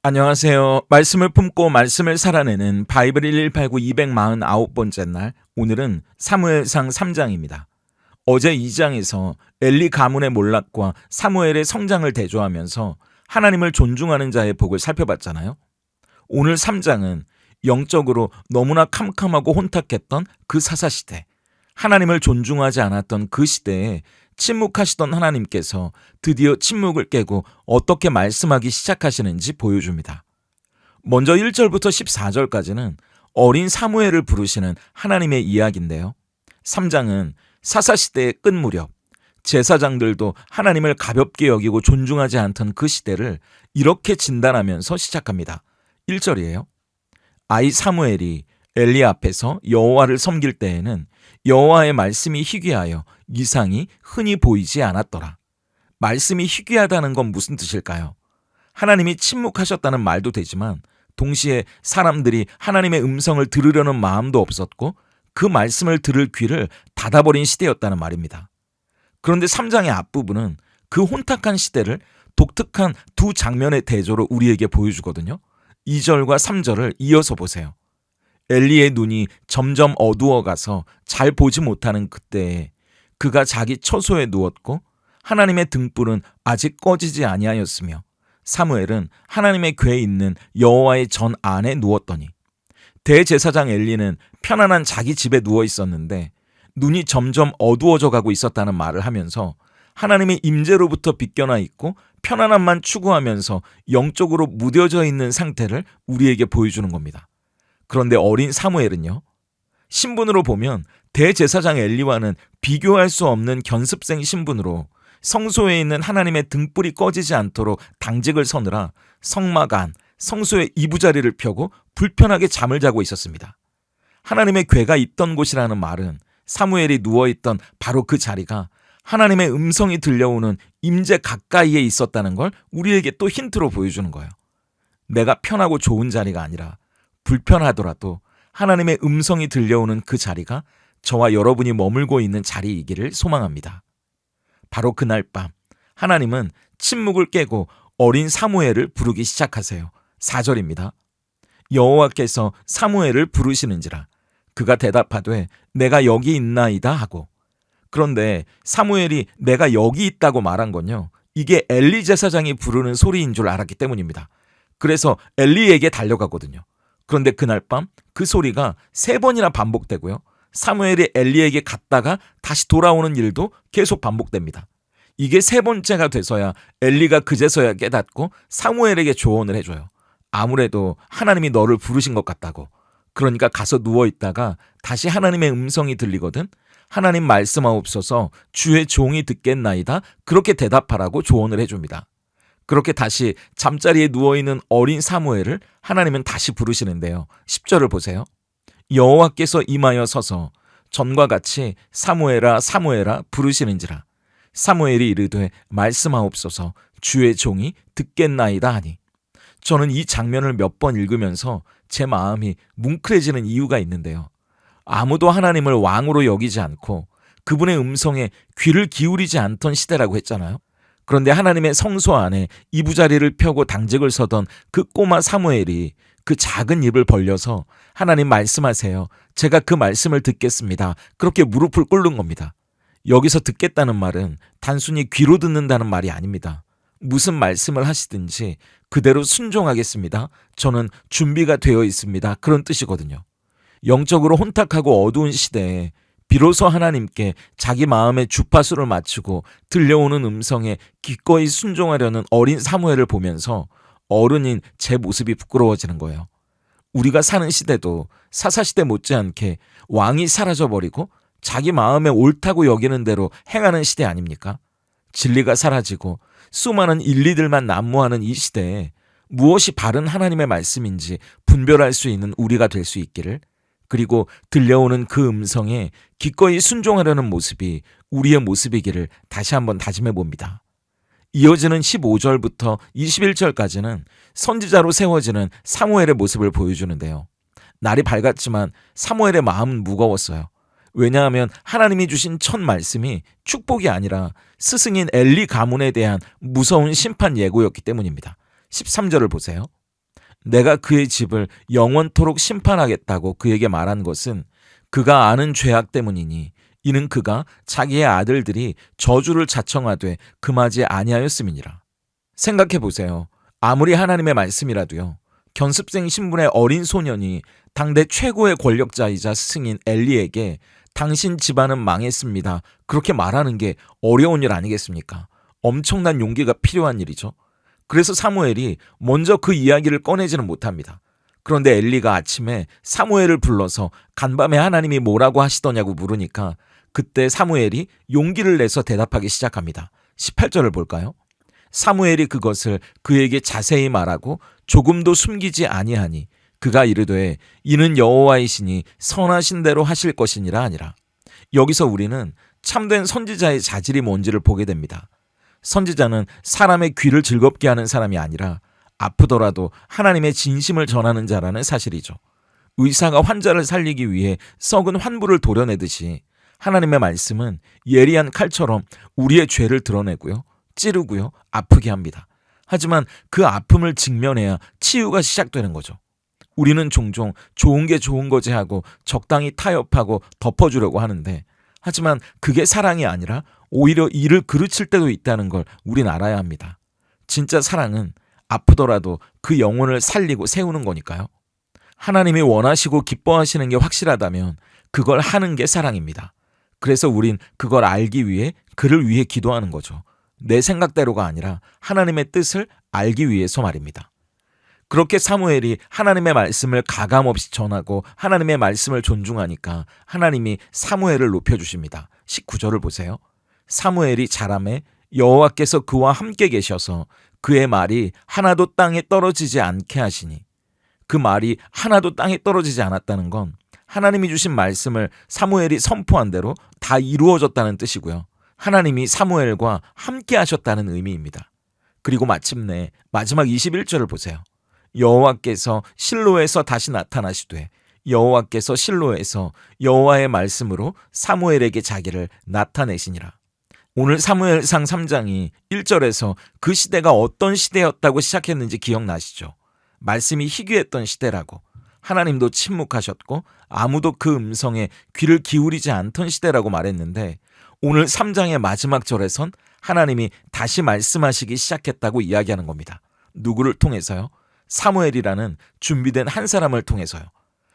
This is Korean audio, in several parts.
안녕하세요. 말씀을 품고 말씀을 살아내는 바이블 1189 249번째 날, 오늘은 사무엘상 3장입니다. 어제 2장에서 엘리 가문의 몰락과 사무엘의 성장을 대조하면서 하나님을 존중하는 자의 복을 살펴봤잖아요. 오늘 3장은 영적으로 너무나 캄캄하고 혼탁했던 그 사사시대, 하나님을 존중하지 않았던 그 시대에 침묵하시던 하나님께서 드디어 침묵을 깨고 어떻게 말씀하기 시작하시는지 보여줍니다. 먼저 1절부터 14절까지는 어린 사무엘을 부르시는 하나님의 이야기인데요. 3장은 사사시대의 끝 무렵, 제사장들도 하나님을 가볍게 여기고 존중하지 않던 그 시대를 이렇게 진단하면서 시작합니다. 1절이에요. 아이 사무엘이 엘리 앞에서 여호와를 섬길 때에는 여호와의 말씀이 희귀하여 이상이 흔히 보이지 않았더라. 말씀이 희귀하다는 건 무슨 뜻일까요? 하나님이 침묵하셨다는 말도 되지만 동시에 사람들이 하나님의 음성을 들으려는 마음도 없었고 그 말씀을 들을 귀를 닫아버린 시대였다는 말입니다. 그런데 3장의 앞부분은 그 혼탁한 시대를 독특한 두 장면의 대조로 우리에게 보여주거든요. 2절과 3절을 이어서 보세요. 엘리의 눈이 점점 어두워가서 잘 보지 못하는 그때에 그가 자기 처소에 누웠고 하나님의 등불은 아직 꺼지지 아니하였으며 사무엘은 하나님의 궤에 있는 여호와의 전 안에 누웠더니 대제사장 엘리는 편안한 자기 집에 누워 있었는데 눈이 점점 어두워져 가고 있었다는 말을 하면서 하나님의 임재로부터 빗겨나 있고 편안함만 추구하면서 영적으로 무뎌져 있는 상태를 우리에게 보여주는 겁니다. 그런데 어린 사무엘은요, 신분으로 보면 대제사장 엘리와는 비교할 수 없는 견습생 신분으로 성소에 있는 하나님의 등불이 꺼지지 않도록 당직을 서느라 성막 안, 성소의 이부자리를 펴고 불편하게 잠을 자고 있었습니다. 하나님의 궤가 있던 곳이라는 말은 사무엘이 누워있던 바로 그 자리가 하나님의 음성이 들려오는 임재 가까이에 있었다는 걸 우리에게 또 힌트로 보여주는 거예요. 내가 편하고 좋은 자리가 아니라 불편하더라도 하나님의 음성이 들려오는 그 자리가 저와 여러분이 머물고 있는 자리이기를 소망합니다. 바로 그날 밤 하나님은 침묵을 깨고 어린 사무엘을 부르기 시작하세요. 4절입니다. 여호와께서 사무엘을 부르시는지라 그가 대답하되 내가 여기 있나이다 하고. 그런데 사무엘이 내가 여기 있다고 말한 건요, 이게 엘리 제사장이 부르는 소리인 줄 알았기 때문입니다. 그래서 엘리에게 달려가거든요. 그런데 그날 밤 그 소리가 3번이나 반복되고요, 사무엘이 엘리에게 갔다가 다시 돌아오는 일도 계속 반복됩니다. 이게 3번째가 돼서야 엘리가 그제서야 깨닫고 사무엘에게 조언을 해줘요. 아무래도 하나님이 너를 부르신 것 같다고. 그러니까 가서 누워있다가 다시 하나님의 음성이 들리거든. 하나님 말씀하옵소서 주의 종이 듣겠나이다. 그렇게 대답하라고 조언을 해줍니다. 그렇게 다시 잠자리에 누워있는 어린 사무엘을 하나님은 다시 부르시는데요. 10절을 보세요. 여호와께서 임하여 서서 전과 같이 사무엘아 사무엘아 부르시는지라. 사무엘이 이르되 말씀하옵소서 주의 종이 듣겠나이다 하니. 저는 이 장면을 몇 번 읽으면서 제 마음이 뭉클해지는 이유가 있는데요. 아무도 하나님을 왕으로 여기지 않고 그분의 음성에 귀를 기울이지 않던 시대라고 했잖아요. 그런데 하나님의 성소 안에 이부자리를 펴고 당직을 서던 그 꼬마 사무엘이 그 작은 입을 벌려서 하나님 말씀하세요. 제가 그 말씀을 듣겠습니다. 그렇게 무릎을 꿇는 겁니다. 여기서 듣겠다는 말은 단순히 귀로 듣는다는 말이 아닙니다. 무슨 말씀을 하시든지 그대로 순종하겠습니다. 저는 준비가 되어 있습니다. 그런 뜻이거든요. 영적으로 혼탁하고 어두운 시대에 비로소 하나님께 자기 마음의 주파수를 맞추고 들려오는 음성에 기꺼이 순종하려는 어린 사무엘을 보면서 어른인 제 모습이 부끄러워지는 거예요. 우리가 사는 시대도 사사시대 못지않게 왕이 사라져버리고 자기 마음에 옳다고 여기는 대로 행하는 시대 아닙니까? 진리가 사라지고 수많은 인리들만 난무하는 이 시대에 무엇이 바른 하나님의 말씀인지 분별할 수 있는 우리가 될 수 있기를, 그리고 들려오는 그 음성에 기꺼이 순종하려는 모습이 우리의 모습이기를 다시 한번 다짐해 봅니다. 이어지는 15절부터 21절까지는 선지자로 세워지는 사무엘의 모습을 보여주는데요. 날이 밝았지만 사무엘의 마음은 무거웠어요. 왜냐하면 하나님이 주신 첫 말씀이 축복이 아니라 스승인 엘리 가문에 대한 무서운 심판 예고였기 때문입니다. 13절을 보세요. 내가 그의 집을 영원토록 심판하겠다고 그에게 말한 것은 그가 아는 죄악 때문이니 이는 그가 자기의 아들들이 저주를 자청하되 금하지 아니하였음이니라. 생각해 보세요. 아무리 하나님의 말씀이라도요. 견습생 신분의 어린 소년이 당대 최고의 권력자이자 스승인 엘리에게 당신 집안은 망했습니다. 그렇게 말하는 게 어려운 일 아니겠습니까? 엄청난 용기가 필요한 일이죠. 그래서 사무엘이 먼저 그 이야기를 꺼내지는 못합니다. 그런데 엘리가 아침에 사무엘을 불러서 간밤에 하나님이 뭐라고 하시더냐고 물으니까 그때 사무엘이 용기를 내서 대답하기 시작합니다. 18절을 볼까요? 사무엘이 그것을 그에게 자세히 말하고 조금도 숨기지 아니하니 그가 이르되 이는 여호와이시니 선하신 대로 하실 것이니라 하니라. 여기서 우리는 참된 선지자의 자질이 뭔지를 보게 됩니다. 선지자는 사람의 귀를 즐겁게 하는 사람이 아니라 아프더라도 하나님의 진심을 전하는 자라는 사실이죠. 의사가 환자를 살리기 위해 썩은 환부를 도려내듯이 하나님의 말씀은 예리한 칼처럼 우리의 죄를 드러내고요. 찌르고요. 아프게 합니다. 하지만 그 아픔을 직면해야 치유가 시작되는 거죠. 우리는 종종 좋은 게 좋은 거지 하고 적당히 타협하고 덮어주려고 하는데 하지만 그게 사랑이 아니라 오히려 이를 그르칠 때도 있다는 걸 우린 알아야 합니다. 진짜 사랑은 아프더라도 그 영혼을 살리고 세우는 거니까요. 하나님이 원하시고 기뻐하시는 게 확실하다면 그걸 하는 게 사랑입니다. 그래서 우린 그걸 알기 위해 그를 위해 기도하는 거죠. 내 생각대로가 아니라 하나님의 뜻을 알기 위해서 말입니다. 그렇게 사무엘이 하나님의 말씀을 가감없이 전하고 하나님의 말씀을 존중하니까 하나님이 사무엘을 높여주십니다. 19절을 보세요. 사무엘이 자라매 여호와께서 그와 함께 계셔서 그의 말이 하나도 땅에 떨어지지 않게 하시니, 그 말이 하나도 땅에 떨어지지 않았다는 건 하나님이 주신 말씀을 사무엘이 선포한 대로 다 이루어졌다는 뜻이고요. 하나님이 사무엘과 함께 하셨다는 의미입니다. 그리고 마침내 마지막 21절을 보세요. 여호와께서 실로에서 다시 나타나시되 여호와께서 실로에서 여호와의 말씀으로 사무엘에게 자기를 나타내시니라. 오늘 사무엘상 3장이 1절에서 그 시대가 어떤 시대였다고 시작했는지 기억나시죠? 말씀이 희귀했던 시대라고, 하나님도 침묵하셨고 아무도 그 음성에 귀를 기울이지 않던 시대라고 말했는데 오늘 3장의 마지막 절에선 하나님이 다시 말씀하시기 시작했다고 이야기하는 겁니다. 누구를 통해서요? 사무엘이라는 준비된 한 사람을 통해서요.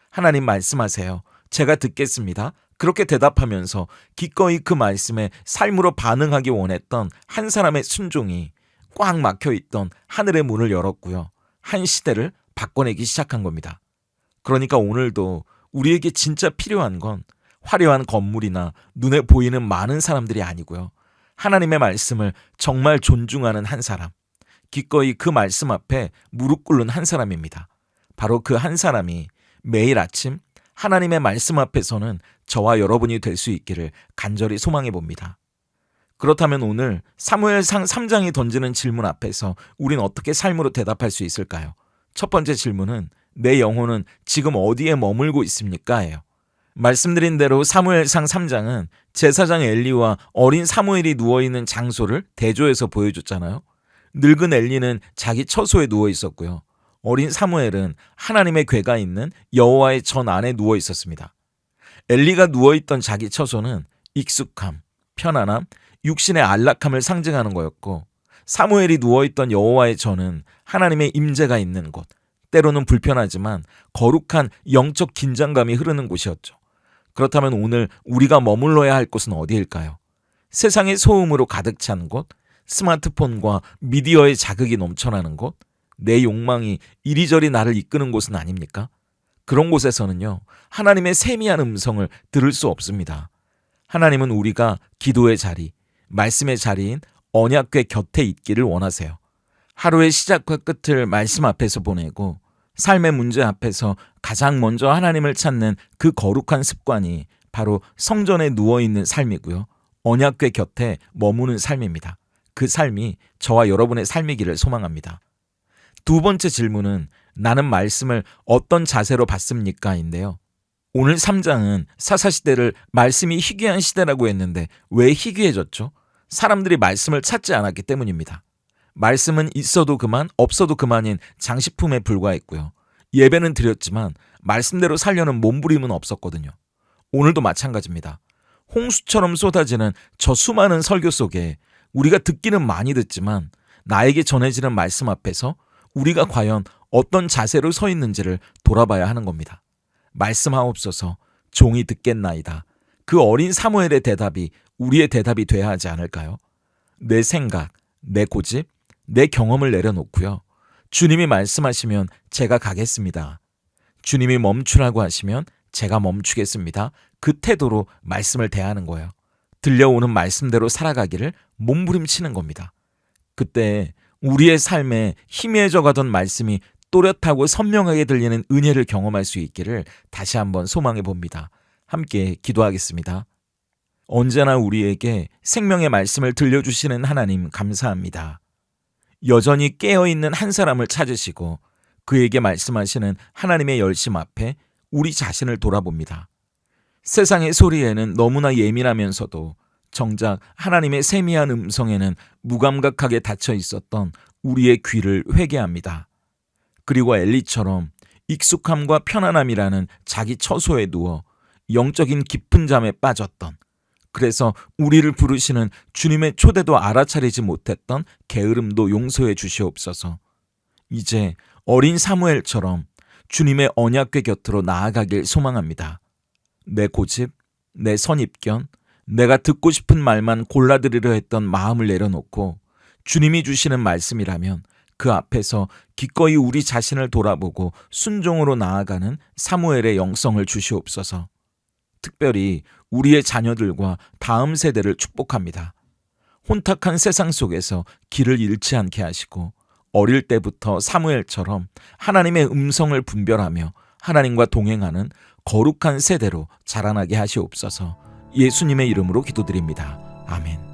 하나님 말씀하세요. 제가 듣겠습니다. 그렇게 대답하면서 기꺼이 그 말씀에 삶으로 반응하기 원했던 한 사람의 순종이 꽉 막혀있던 하늘의 문을 열었고요. 한 시대를 바꿔내기 시작한 겁니다. 그러니까 오늘도 우리에게 진짜 필요한 건 화려한 건물이나 눈에 보이는 많은 사람들이 아니고요. 하나님의 말씀을 정말 존중하는 한 사람, 기꺼이 그 말씀 앞에 무릎 꿇는 한 사람입니다. 바로 그 한 사람이 매일 아침 하나님의 말씀 앞에서는 저와 여러분이 될 수 있기를 간절히 소망해 봅니다. 그렇다면 오늘 사무엘상 3장이 던지는 질문 앞에서 우린 어떻게 삶으로 대답할 수 있을까요? 첫 번째 질문은 내 영혼은 지금 어디에 머물고 있습니까? 예요. 말씀드린 대로 사무엘상 3장은 제사장 엘리와 어린 사무엘이 누워있는 장소를 대조해서 보여줬잖아요. 늙은 엘리는 자기 처소에 누워 있었고요. 어린 사무엘은 하나님의 궤가 있는 여호와의 전 안에 누워 있었습니다. 엘리가 누워있던 자기 처소는 익숙함, 편안함, 육신의 안락함을 상징하는 거였고, 사무엘이 누워있던 여호와의 전은 하나님의 임재가 있는 곳, 때로는 불편하지만 거룩한 영적 긴장감이 흐르는 곳이었죠. 그렇다면 오늘 우리가 머물러야 할 곳은 어디일까요? 세상의 소음으로 가득 찬 곳, 스마트폰과 미디어의 자극이 넘쳐나는 곳, 내 욕망이 이리저리 나를 이끄는 곳은 아닙니까? 그런 곳에서는요, 하나님의 세미한 음성을 들을 수 없습니다. 하나님은 우리가 기도의 자리, 말씀의 자리인 언약궤 곁에 있기를 원하세요. 하루의 시작과 끝을 말씀 앞에서 보내고 삶의 문제 앞에서 가장 먼저 하나님을 찾는 그 거룩한 습관이 바로 성전에 누워있는 삶이고요. 언약궤 곁에 머무는 삶입니다. 그 삶이 저와 여러분의 삶이기를 소망합니다. 두 번째 질문은 나는 말씀을 어떤 자세로 받습니까? 인데요. 오늘 3장은 사사시대를 말씀이 희귀한 시대라고 했는데 왜 희귀해졌죠? 사람들이 말씀을 찾지 않았기 때문입니다. 말씀은 있어도 그만 없어도 그만인 장식품에 불과했고요. 예배는 드렸지만 말씀대로 살려는 몸부림은 없었거든요. 오늘도 마찬가지입니다. 홍수처럼 쏟아지는 저 수많은 설교 속에 우리가 듣기는 많이 듣지만 나에게 전해지는 말씀 앞에서 우리가 과연 어떤 자세로 서 있는지를 돌아봐야 하는 겁니다. 말씀하옵소서, 종이 듣겠나이다. 그 어린 사무엘의 대답이 우리의 대답이 돼야 하지 않을까요? 내 생각, 내 고집, 내 경험을 내려놓고요. 주님이 말씀하시면 제가 가겠습니다. 주님이 멈추라고 하시면 제가 멈추겠습니다. 그 태도로 말씀을 대하는 거예요. 들려오는 말씀대로 살아가기를 몸부림치는 겁니다. 그때 우리의 삶에 희미해져 가던 말씀이 또렷하고 선명하게 들리는 은혜를 경험할 수 있기를 다시 한번 소망해 봅니다. 함께 기도하겠습니다. 언제나 우리에게 생명의 말씀을 들려주시는 하나님 감사합니다. 여전히 깨어있는 한 사람을 찾으시고 그에게 말씀하시는 하나님의 열심 앞에 우리 자신을 돌아봅니다. 세상의 소리에는 너무나 예민하면서도 정작 하나님의 세미한 음성에는 무감각하게 닫혀 있었던 우리의 귀를 회개합니다. 그리고 엘리처럼 익숙함과 편안함이라는 자기 처소에 누워 영적인 깊은 잠에 빠졌던, 그래서 우리를 부르시는 주님의 초대도 알아차리지 못했던 게으름도 용서해 주시옵소서. 이제 어린 사무엘처럼 주님의 언약궤 곁으로 나아가길 소망합니다. 내 고집, 내 선입견, 내가 듣고 싶은 말만 골라들으려 했던 마음을 내려놓고 주님이 주시는 말씀이라면 그 앞에서 기꺼이 우리 자신을 돌아보고 순종으로 나아가는 사무엘의 영성을 주시옵소서. 특별히 우리의 자녀들과 다음 세대를 축복합니다. 혼탁한 세상 속에서 길을 잃지 않게 하시고 어릴 때부터 사무엘처럼 하나님의 음성을 분별하며 하나님과 동행하는 거룩한 세대로 자라나게 하시옵소서. 예수님의 이름으로 기도드립니다. 아멘.